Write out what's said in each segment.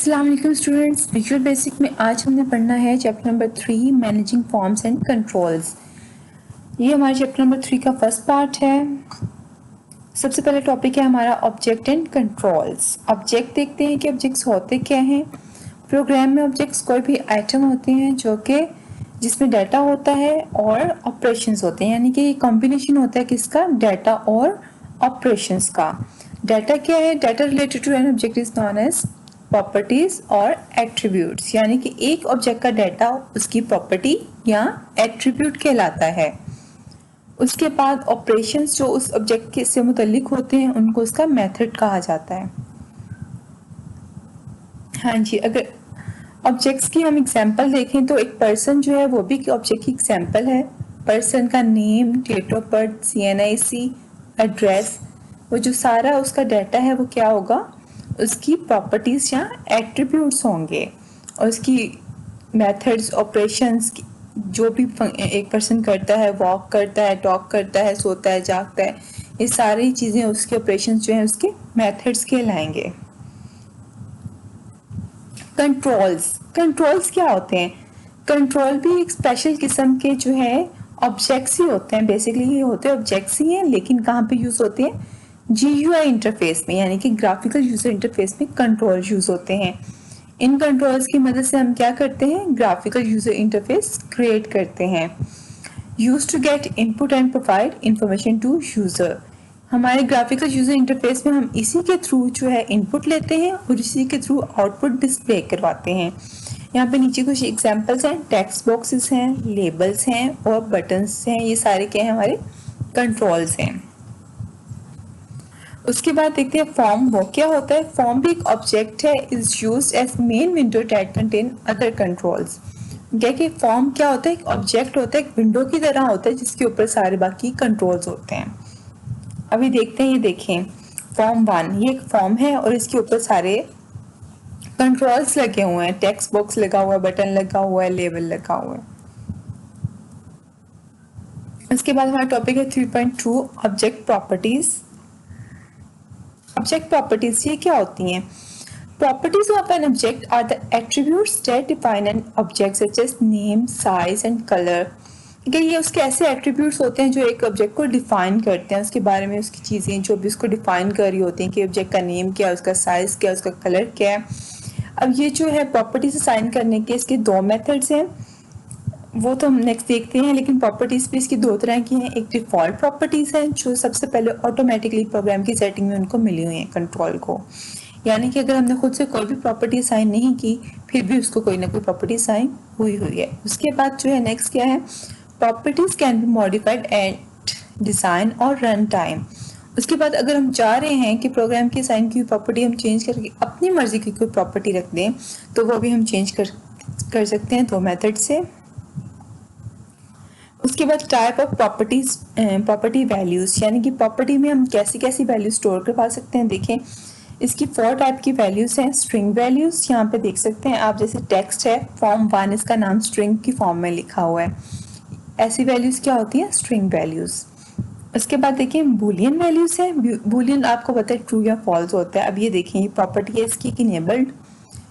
अस्सलाम वालेकुम students. Visual basic में आज हमने पढ़ना है chapter number 3 managing forms and controls. ये हमारे चैप्टर नंबर 3 का फर्स्ट पार्ट है। सबसे पहले टॉपिक है हमारा ऑब्जेक्ट एंड कंट्रोल्स। ऑब्जेक्ट देखते हैं कि ऑब्जेक्ट्स होते क्या हैं। प्रोग्राम में ऑब्जेक्ट्स कोई भी आइटम होते हैं जो कि जिसमें डाटा होता है और ऑपरेशंस होते हैं, यानी कि कॉम्बिनेशन होता है किसका, डाटा और ऑपरेशंस का। डाटा क्या है? Data related to an object is known as properties और एट्रीब्यूट्स, यानी कि एक ऑब्जेक्ट का डाटा उसकी प्रॉपर्टी या एट्रीब्यूट कहलाता है। उसके बाद ऑपरेशंस जो उस ऑब्जेक्ट के से मुतल्लिक होते हैं उनको उसका मेथड कहा जाता है। हाँ जी, अगर ऑब्जेक्ट्स की हम एग्जांपल देखें तो एक पर्सन जो है वो भी ऑब्जेक्ट की एग्जांपल है। पर्सन का name, date of birth, CNIC, address, वो जो सारा उसका डाटा है वो क्या होगा, उसकी प्रॉपर्टीज या एट्रीब्यूट्स होंगे। और उसकी मेथड्स, ऑपरेशंस, जो भी एक पर्सन करता है, वॉक करता है, टॉक करता है, सोता है, जागता है, ये सारी चीज़ें उसके ऑपरेशंस जो हैं उसके मेथड्स कहलाएंगे। कंट्रोल्स क्या होते हैं? कंट्रोल भी एक स्पेशल किस्म के जो है ऑब्जेक्ट्स ही होते हैं। बेसिकली ये होते हैं ऑब्जेक्ट्स ही हैं, लेकिन कहाँ पे यूज होते हैं? GUI इंटरफेस में, यानी कि ग्राफिकल यूजर इंटरफेस में कंट्रोल यूज होते हैं। इन कंट्रोल्स की मदद से हम क्या करते हैं? ग्राफिकल यूजर इंटरफेस क्रिएट करते हैं। Use to get input and provide information to user. हमारे ग्राफिकल यूजर इंटरफेस में हम इसी के थ्रू जो है इनपुट लेते हैं और इसी के थ्रू आउटपुट डिस्प्ले करवाते हैं। यहाँ पे नीचे कुछ एग्जांपल्स हैं, टेक्स्ट बॉक्सेस हैं, लेबल्स हैं और बटन्स हैं। ये सारे क्या हैं? हमारे कंट्रोल्स हैं। उसके बाद देखते हैं फॉर्म। वो क्या होता है? फॉर्म भी एक ऑब्जेक्ट है, is used as main window that contain other controls. क्या कि फॉर्म क्या होता है? एक ऑब्जेक्ट होता है, एक विंडो की तरह होता है जिसके ऊपर सारे बाकी कंट्रोल्स होते हैं। अभी देखते हैं, ये देखें फॉर्म 1, ये एक फॉर्म है और इसके ऊपर सारे कंट्रोल्स लगे हुए हैं। टेक्स्ट बॉक्स लगा हुआ है, बटन लगा हुआ है, लेबल लगा हुआ है। इसके बाद हमारा टॉपिक है 3.2 ऑब्जेक्ट प्रॉपर्टीज। ऑब्जेक्ट प्रॉपर्टीज ये क्या होती हैं? Properties of an object are the attributes that define an object such as name, size and color। कि ये उसके ऐसे एट्रीब्यूट्स होते हैं जो एक ऑब्जेक्ट को डिफाइन करते हैं, उसके बारे में उसकी चीज़ें जो भी उसको डिफाइन कर रही होती हैं कि ऑब्जेक्ट का नेम क्या है, उसका साइज़ क्या है, उसका कलर क्या है। अब ये जो है प्रॉपर्टीज असाइन करने के इसके दो मेथड्स हैं, वो तो हम नेक्स्ट देखते हैं। लेकिन प्रॉपर्टीज भी इसकी दो तरह की हैं। एक डिफ़ॉल्ट प्रॉपर्टीज़ हैं जो सबसे पहले ऑटोमेटिकली प्रोग्राम की सेटिंग में उनको मिली हुई हैं कंट्रोल को, यानी कि अगर हमने खुद से कोई भी प्रॉपर्टी असाइन नहीं की फिर भी उसको कोई ना कोई प्रॉपर्टी असाइन हुई है। उसके बाद जो है नेक्स्ट क्या है? Properties can be modified at design और रन टाइम। उसके बाद अगर हम चाह रहे हैं कि प्रोग्राम की असाइन की प्रॉपर्टी हम चेंज करके अपनी मर्जी की कोई प्रॉपर्टी रख दें तो वो भी हम चेंज कर सकते हैं दो मेथड से। उसके बाद type of properties, property values, यानी कि प्रॉपर्टी में हम कैसी कैसी वैल्यू स्टोर करवा सकते हैं। देखें इसकी 4 टाइप की वैल्यूज हैं। स्ट्रिंग वैल्यूज यहाँ पे देख सकते हैं आप, जैसे टेक्स्ट है, फॉर्म 1 इसका नाम स्ट्रिंग की फॉर्म में लिखा हुआ है। ऐसी वैल्यूज क्या होती हैं? String values. उसके बाद देखिए बूलियन वैल्यूज है। बूलियन आपको पता है ट्रू या फॉल्स होता है। अब ये देखें ये प्रॉपर्टी है इसकी इनेबल्ड,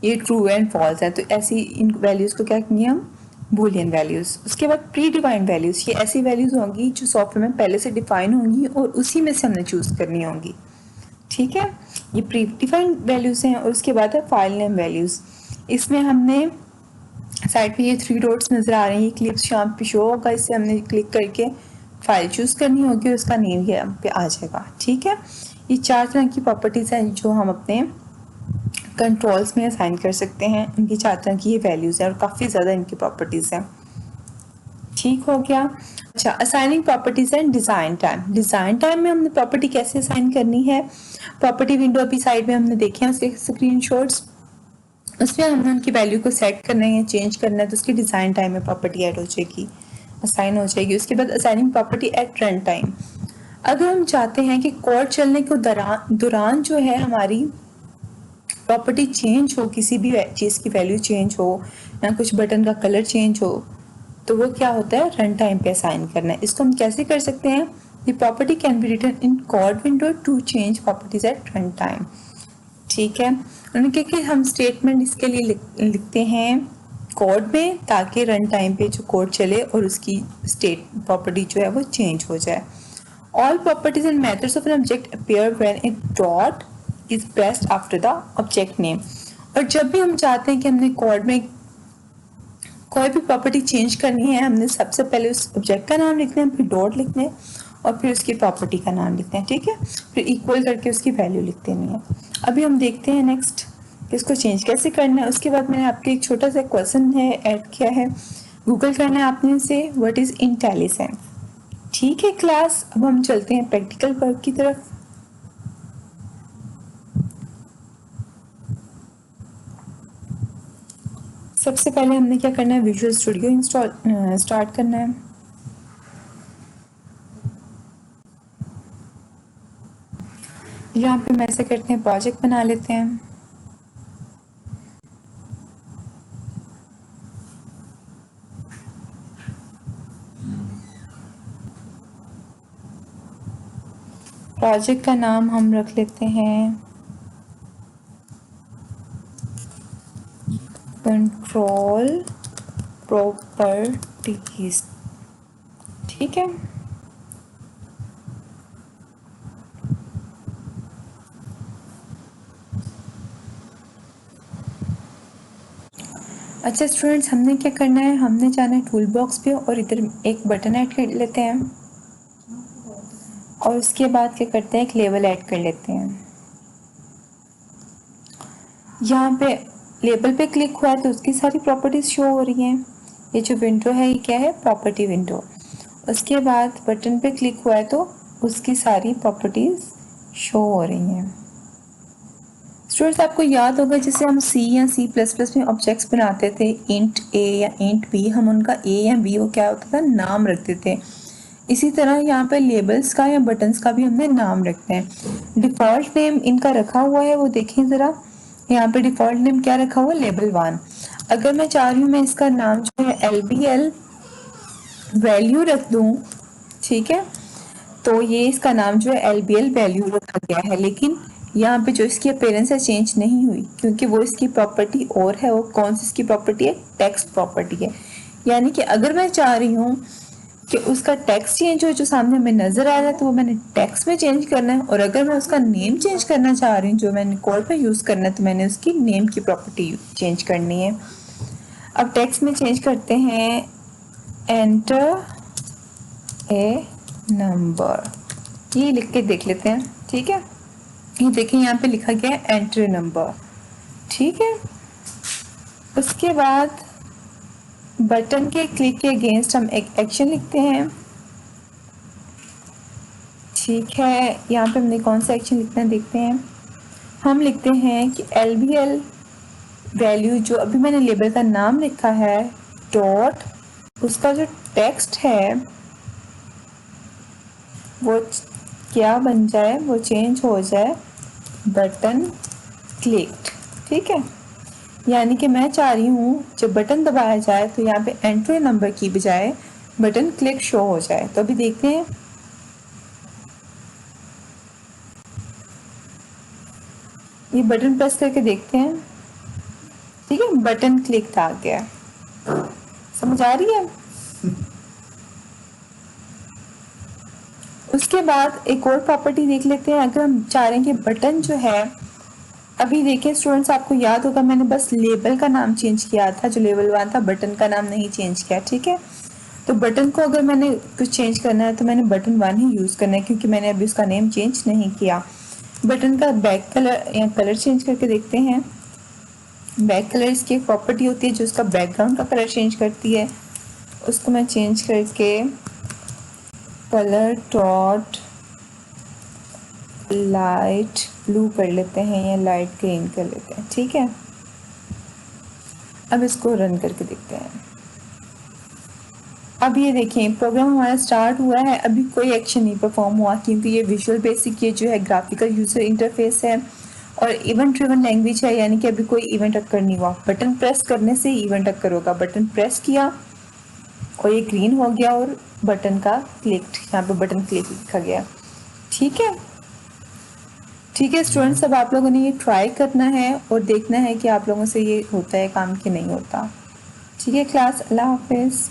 ये ट्रू एंड फॉल्स है, तो ऐसी इन वैल्यूज को क्या कहेंगे हम? Boolean values. उसके बाद प्री डिफाइंड वैल्यूज, ये ऐसी वैल्यूज होंगी जो सॉफ्टवेयर में पहले से डिफाइन होंगी और उसी में से हमने चूज करनी होंगी। ठीक है, ये प्री डिफाइंड वैल्यूज हैं। और उसके बाद है फाइल नेम वैल्यूज। इसमें हमने साइड पे ये 3 डॉट्स नजर आ रहे हैं, ये क्लिप्स यहाँ पे शो होगा, इससे हमने क्लिक करके फाइल चूज करनी होगी और उसका नेम यहाँ पे आ जाएगा। ठीक है, ये 4 तरह की प्रॉपर्टीज हैं जो हम अपने कंट्रोल्स में असाइन कर सकते हैं। इनकी 4 तरह की ये वैल्यूज हैं और काफ़ी ज़्यादा इनकी प्रॉपर्टीज हैं। ठीक हो गया। अच्छा, assigning properties and design time. Design time में हमने प्रॉपर्टी कैसे असाइन करनी है? प्रॉपर्टी विंडो अभी साइड में हमने देखे हैं उसके स्क्रीनशॉट्स। उसमें हमने उनकी वैल्यू को सेट करना है, चेंज करना है, तो उसकी डिज़ाइन टाइम में प्रॉपर्टी ऐड हो जाएगी, असाइन हो जाएगी। उसके बाद assigning property eight run time. अगर हम चाहते हैं कि कोड चलने के दौरान जो है हमारी प्रॉपर्टी चेंज हो, किसी भी चीज़ की वैल्यू चेंज हो या कुछ बटन का कलर चेंज हो, तो वो क्या होता है? रन टाइम पे असाइन करना है। इसको हम कैसे कर सकते हैं? The property can be written in code window to change properties at run time. ठीक है, उन्होंने कहा कि हम स्टेटमेंट इसके लिए लिखते हैं कोड में, ताकि रन टाइम पे जो कोड चले और उसकी स्टेट प्रॉपर्टी जो है वो चेंज हो जाए। All properties and methods of an object appear when A dot is pressed after the object name. और जब भी हम चाहते हैं कि हमने कोड में कोई भी प्रॉपर्टी चेंज करनी है, हमने सबसे पहले उस ऑब्जेक्ट का नाम लिखना है, फिर डॉट लिखना है और फिर उसकी प्रॉपर्टी का नाम लिखते हैं, ठीक है, फिर इक्वल करके उसकी वैल्यू लिख देनी है। अभी हम देखते हैं नेक्स्ट इसको चेंज कैसे करना है। उसके बाद मैंने आपके एक छोटा सा क्वेश्चन है ऐड किया है, गूगल करना है आपने से व्हाट इज इंटेलिजेंट। ठीक है क्लास, अब हम चलते हैं प्रैक्टिकल वर्क की तरफ। सबसे पहले हमने क्या करना है, विजुअल स्टूडियो इंस्टॉल स्टार्ट करना है। यहाँ पे हम ऐसे करते हैं, प्रोजेक्ट बना लेते हैं। प्रोजेक्ट का नाम हम रख लेते हैं कंट्रोल प्रॉपर्टीज, ठीक है। अच्छा स्टूडेंट्स, हमने क्या करना है, हमने जाना है टूल बॉक्स पे और इधर एक बटन ऐड कर लेते हैं और उसके बाद क्या करते हैं, एक लेबल ऐड कर लेते हैं। यहाँ पे लेबल पे क्लिक हुआ है तो उसकी सारी प्रॉपर्टीज शो हो रही हैं। ये जो विंडो है ये क्या है, प्रॉपर्टी विंडो। उसके बाद बटन पे क्लिक हुआ है तो उसकी सारी प्रॉपर्टीज शो हो रही हैं। स्टूडेंट्स, आपको याद होगा जैसे हम सी या C++ में ऑब्जेक्ट्स बनाते थे, इंट ए या इंट बी, हम उनका ए या बी वो क्या होता था, नाम रखते थे। इसी तरह यहाँ पे लेबल्स का या बटन्स का भी हमने नाम रखते हैं। डिफ़ॉल्ट नेम इनका रखा हुआ है, वो देखें ज़रा, यहाँ पे डिफ़ॉल्ट नेम क्या रखा हुआ है, लेबल 1। अगर मैं चाह रही हूँ मैं इसका नाम जो है LBL वैल्यू रख दूँ, ठीक है, तो ये इसका नाम जो है LBL वैल्यू रखा गया है, लेकिन यहाँ पे जो इसकी अपीयरेंस है चेंज नहीं हुई, क्योंकि वो इसकी प्रॉपर्टी और है। वो कौन सी इसकी प्रॉपर्टी है, टेक्स्ट प्रॉपर्टी है। यानी कि अगर मैं चाह रही हूँ कि उसका टेक्स्ट चेंज हो, जो सामने हमें नजर आ रहा है, तो वो मैंने टेक्स्ट में चेंज करना है। और अगर मैं उसका नेम चेंज करना चाह रही हूँ, जो मैंने कोड पे यूज करना है, तो मैंने उसकी नेम की प्रॉपर्टी चेंज करनी है। अब टेक्स्ट में चेंज करते हैं, एंटर ए नंबर, ये लिख के देख लेते हैं, ठीक है। ये देखिए यहाँ पे लिखा गया है एंटर नंबर, ठीक है। उसके बाद बटन के क्लिक के अगेंस्ट हम एक एक्शन लिखते हैं, ठीक है। यहाँ पे हमने कौन सा एक्शन लिखना है देखते हैं। हम लिखते हैं कि LBL वैल्यू, जो अभी मैंने लेबल का नाम लिखा है, डॉट उसका जो टेक्स्ट है वो क्या बन जाए, वो चेंज हो जाए बटन क्लिक्ड, ठीक है। यानी कि मैं चाह रही हूँ जब बटन दबाया जाए तो यहाँ पे एंटर नंबर की बजाय बटन क्लिक शो हो जाए। तो अभी देखते हैं, ये बटन प्रेस करके देखते हैं, ठीक है, बटन क्लिक आ गया। समझ आ रही है। उसके बाद एक और प्रॉपर्टी देख लेते हैं। अगर हम चाह रहे हैं कि बटन जो है, अभी देखिए स्टूडेंट्स, आपको याद होगा मैंने बस लेबल का नाम चेंज किया था, जो लेबल 1 था, बटन का नाम नहीं चेंज किया, ठीक है। तो बटन को अगर मैंने कुछ चेंज करना है तो मैंने बटन 1 ही यूज करना है, क्योंकि मैंने अभी उसका नेम चेंज नहीं किया। बटन का बैक कलर या कलर चेंज करके देखते हैं। बैक कलर इसकी एक प्रॉपर्टी होती है जो उसका बैकग्राउंड का कलर चेंज करती है। उसको मैं चेंज करके कलर डॉट लाइट ब्लू कर लेते हैं या लाइट ग्रीन कर लेते हैं, ठीक है। अब इसको रन करके देखते हैं। अब ये देखें, प्रोग्राम हमारा स्टार्ट हुआ है, अभी कोई एक्शन नहीं परफॉर्म हुआ, क्योंकि ये विजुअल बेसिक ये जो है ग्राफिकल यूजर इंटरफेस है और इवेंट ड्रिवन लैंग्वेज है, यानी कि अभी कोई इवेंट अकर नहीं हुआ। बटन प्रेस करने से इवेंट अकर होगा। बटन प्रेस किया और ये ग्रीन हो गया और बटन का क्लिक, यहाँ पे बटन क्लिक लिखा गया, ठीक है। ठीक है स्टूडेंट्स, अब आप लोगों ने ये ट्राई करना है और देखना है कि आप लोगों से ये होता है काम कि नहीं होता। ठीक है क्लास, अल्लाह हाफिज़।